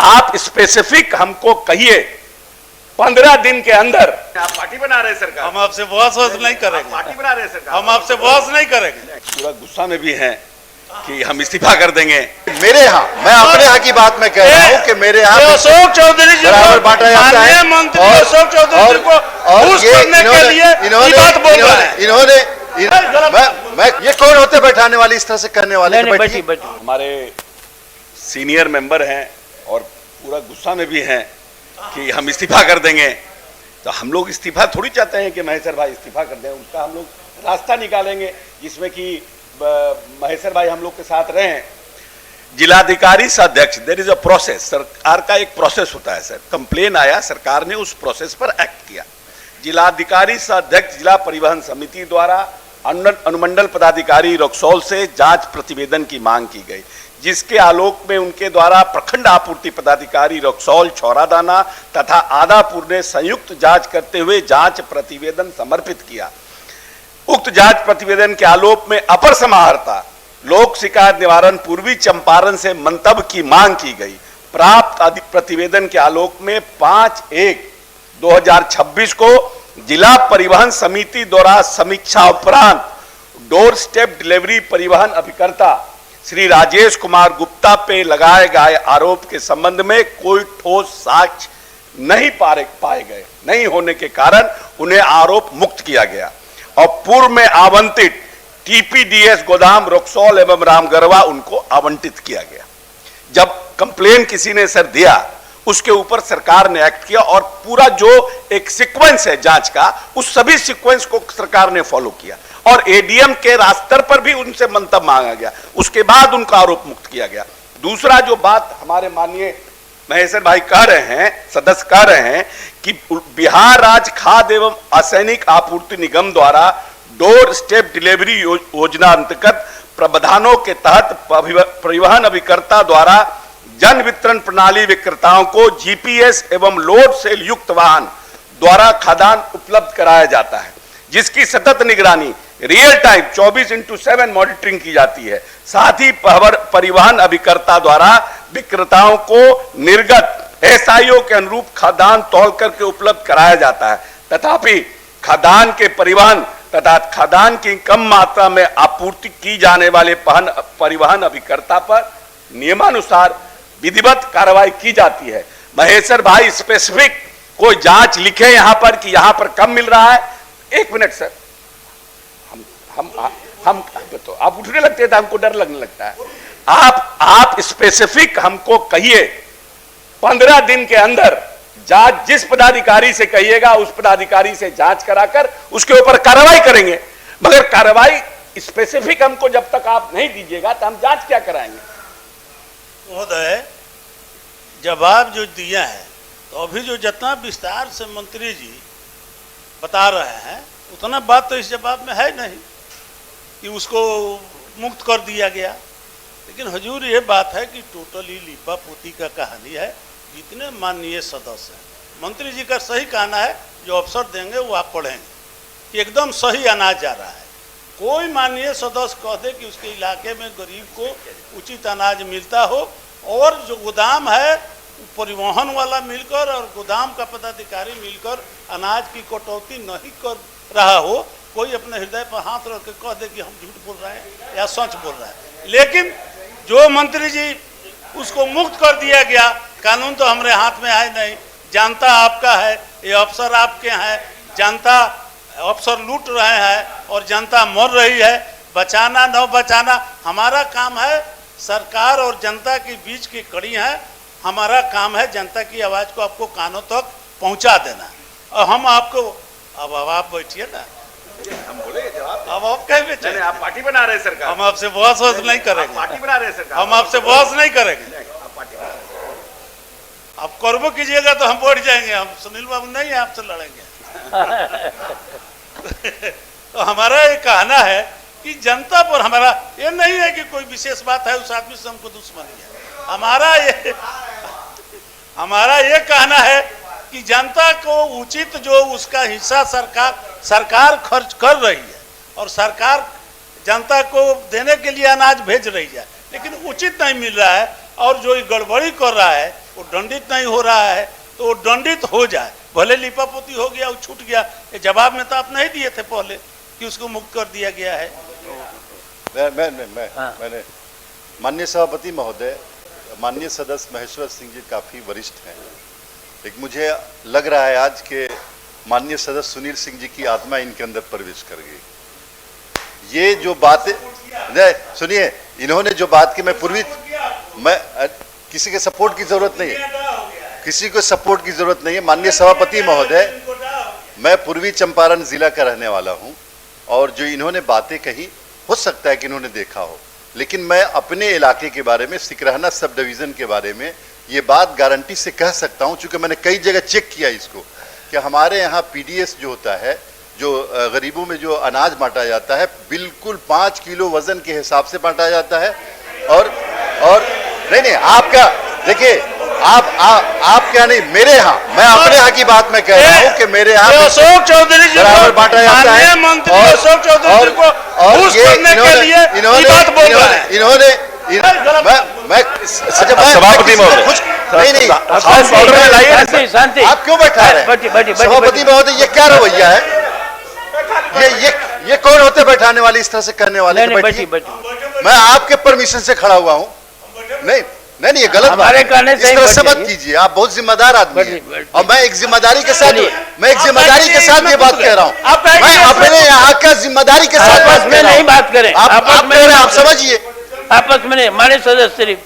आप स्पेसिफिक हमको कहिए 15 दिन के अंदर। आप पार्टी बना रहे हैं सरकार, हम आपसे बहस नहीं करेंगे। पार्टी बना रहे हैं सरकार, हम आपसे बहस नहीं करेंगे। पूरा गुस्सा में भी हैं कि हम इस्तीफा कर देंगे। मेरे यहाँ, मैं अपने यहाँ की बात में कह रहा हूँ कि मेरे यहाँ अशोक चौधरी जी बराबर बांटा जाता है। मंत्री अशोक चौधरी जी को घूस करने के लिए ये बात बोल रहा है। मैं ये कौन होते बैठाने वाली, इस तरह से करने वाले? हमारे सीनियर मेंबर हैं और पूरा गुस्सा में भी हैं कि हम इस्तीफा कर देंगे। तो हम लोग इस्तीफा थोड़ी चाहते हैं कि महेश्वर भाई इस्तीफा कर दें, उसका हम लोग रास्ता निकालेंगे जिसमें कि महेश्वर भाई हम लोग के साथ रहें। जिलाधिकारी से अध्यक्ष, देयर इज अ प्रोसेस, सरकार का एक प्रोसेस होता है सर। कंप्लेन आया, सरकार ने उस प्रोसेस पर एक्ट किया। जिलाधिकारी से अध्यक्ष जिला परिवहन समिति द्वारा अनुमंडल पदाधिकारी रक्सौल से जांच प्रतिवेदन की मांग की गई, जिसके आलोक में उनके द्वारा प्रखंड आपूर्ति पदाधिकारी रक्सौल, छौरादाना तथा आदापुर ने संयुक्त जांच करते हुए जांच प्रतिवेदन समर्पित किया। उक्त जांच प्रतिवेदन के आलोक में अपर समाहर्ता लोक शिकायत निवारण पूर्वी चंपारण से मंतव्य की मांग की गई। प्राप्त प्रतिवेदन के आलोक में 5/1/2026 को जिला परिवहन समिति द्वारा समीक्षा उपरांत डोर स्टेप डिलीवरी परिवहन अभिकर्ता श्री राजेश कुमार गुप्ता पे लगाए गए आरोप के संबंध में कोई ठोस साक्ष्य नहीं पाए गए नहीं होने के कारण उन्हें आरोप मुक्त किया गया और पूर्व में आवंटित टीपीडीएस गोदाम रक्सौल एवं रामगढ़वा उनको आवंटित किया गया। जब कंप्लेन किसी ने सर दिया, उसके ऊपर सरकार ने एक्ट किया और पूरा जो एक सीक्वेंस है जांच का, उस सभी सीक्वेंस को सरकार ने फॉलो किया और एडीएम के रास्तर पर भी उनसे मंतव्य मांगा गया। उसके बाद उनका आरोप मुक्त किया गया। दूसरा जो बात हमारे माननीय महेश्वर भाई कह रहे हैं, सदस्य कह रहे हैं कि बिहार राज्य खाद्य एवं असैनिक आपूर्ति निगम द्वारा डोर स्टेप डिलीवरी योजना अंतर्गत प्रावधानों के तहत परिवहन अभिकर्ता द्वारा जन वितरण प्रणाली विक्रेताओं को जीपीएस एवं लोड सेल युक्त वाहन द्वारा खाद्यान्न उपलब्ध कराया जाता है, जिसकी सतत निगरानी रियल टाइम 24/7 मॉनिटरिंग की जाती है। साथ ही परिवहन अभिकर्ता द्वारा विक्रेताओं को निर्गत एसआईओ के अनुरूप खाद्यान्न तौल करके उपलब्ध कराया जाता है। तथापि खाद्यान्न के परिवहन तथा खाद्यान्न की कम मात्रा में आपूर्ति की जाने वाले परिवहन अभिकर्ता पर नियमानुसार विधिवत कार्रवाई की जाती है। महेश्वर भाई स्पेसिफिक कोई जांच लिखे यहां पर कि यहां पर कम मिल रहा है। एक मिनट सर, हम तो आप उठने लगते हैं तो हमको डर लगने लगता है। आप स्पेसिफिक हमको कहिए 15 दिन के अंदर जांच, जिस पदाधिकारी से कहिएगा उस पदाधिकारी से जांच कराकर उसके ऊपर कार्रवाई करेंगे। मगर कार्रवाई स्पेसिफिक हमको जब तक आप नहीं दीजिएगा तो हम जांच क्या कराएंगे? महोदय, जवाब जो दिया है तो अभी जो जितना विस्तार से मंत्री जी बता रहे हैं उतना बात तो इस जवाब में है नहीं कि उसको मुक्त कर दिया गया। लेकिन हुजूर ये बात है कि टोटली लिपा पोती का कहानी है। जितने माननीय सदस्य हैं, मंत्री जी का सही कहना है, जो अफसर देंगे वो आप पढ़ेंगे कि एकदम सही अनाज जा रहा है। कोई माननीय सदस्य कह दे कि उसके इलाके में गरीब को उचित अनाज मिलता हो और जो गोदाम है परिवहन वाला मिलकर और गोदाम का पदाधिकारी मिलकर अनाज की कटौती नहीं कर रहा हो, कोई अपने हृदय पर हाथ रख के कह दे कि हम झूठ बोल रहे हैं या सच बोल रहे हैं। लेकिन जो मंत्री जी उसको मुक्त कर दिया गया, कानून तो हमारे हाथ में है नहीं, जनता आपका है, ये अफसर आपके हैं, जनता अफसर लूट रहे हैं और जनता मर रही है। बचाना न बचाना हमारा काम है, सरकार और जनता के बीच की कड़ी है। हमारा काम है जनता की आवाज़ को आपको कानों तक पहुंचा देना। और हम आपको अब आप बैठिए ना, हम बोलेंगे जवाब। अब आप कह बेचे आप पार्टी बना रहे हैं सरकार, हम आपसे बहस नहीं करेंगे। पार्टी बना रहे हैं सरकार, हम आपसे बहस नहीं करेंगे। आप पार्टी बना रहे हैं। आप करबो कीजिएगा तो हम बैठ जाएंगे, हम सुनील बाबू नहीं आपसे लड़ेंगे। तो हमारा ये कहना है कि जनता पर हमारा ये नहीं है कि कोई विशेष बात है उस आदमी से हमको दुश्मनी है। हमारा ये कहना है कि जनता को उचित जो उसका हिस्सा सरकार खर्च कर रही है और सरकार जनता को देने के लिए अनाज भेज रही है, लेकिन उचित नहीं मिल रहा है और जो गड़बड़ी कर रहा है वो दंडित नहीं हो रहा है तो वो दंडित हो जाए, भले लिपापोती हो गया, वो छूट गया। ये जवाब में तो आप नहीं दिए थे पहले कि उसको मुक्त कर दिया गया है। मैंने माननीय सभापति महोदय, माननीय सदस्य महेश्वर सिंह जी काफी वरिष्ठ हैं, लेकिन मुझे लग रहा है आज के माननीय सदस्य सुनील सिंह जी की आत्मा इनके अंदर प्रवेश कर गई। ये जो बातें, सुनिए, इन्होंने जो बात की, मैं किसी के सपोर्ट की जरूरत नहीं है, किसी को सपोर्ट की जरूरत नहीं है। माननीय सभापति महोदय, मैं पूर्वी चंपारण जिला का रहने वाला हूं और जो इन्होंने बातें कही, हो सकता है कि इन्होंने देखा हो, लेकिन मैं अपने इलाके के बारे में, सिकरहना सब डिवीजन के बारे में ये बात गारंटी से कह सकता हूं, चूंकि मैंने कई जगह चेक किया इसको, कि हमारे यहाँ पीडीएस जो होता है, जो गरीबों में जो अनाज बांटा जाता है, बिल्कुल 5 किलो वजन के हिसाब से बांटा जाता है। और नहीं, आपका देखिए, आप क्या नहीं, मेरे यहाँ, मैं अपने यहाँ की बात मैं कह रहा हूँ कि मेरे यहाँ अशोक चौधरी जी बराबर बांटा जाता है। मंत्री अशोक चौधरी जी को खुश करने के लिए बात बोल रहा है। इन्होंने सभापति महोदय, नहीं, आप क्यों बैठा रहे हैं? सभापति महोदय, ये क्या रवैया है? ये कौन होते बैठाने वाले, इस तरह से करने वाले? मैं आपके परमिशन से खड़ा हुआ हूँ। नहीं, ये गलत बात है। इस तरह से मत कीजिए, आप बहुत जिम्मेदार आदमी हैं और मैं एक जिम्मेदारी के साथ ये बात कह रहा हूँ। मैं अपने यहाँ का जिम्मेदारी के साथ आपस में नहीं बात करें, आप समझिए। आपस में नहीं, हमारे सदस्य सिर्फ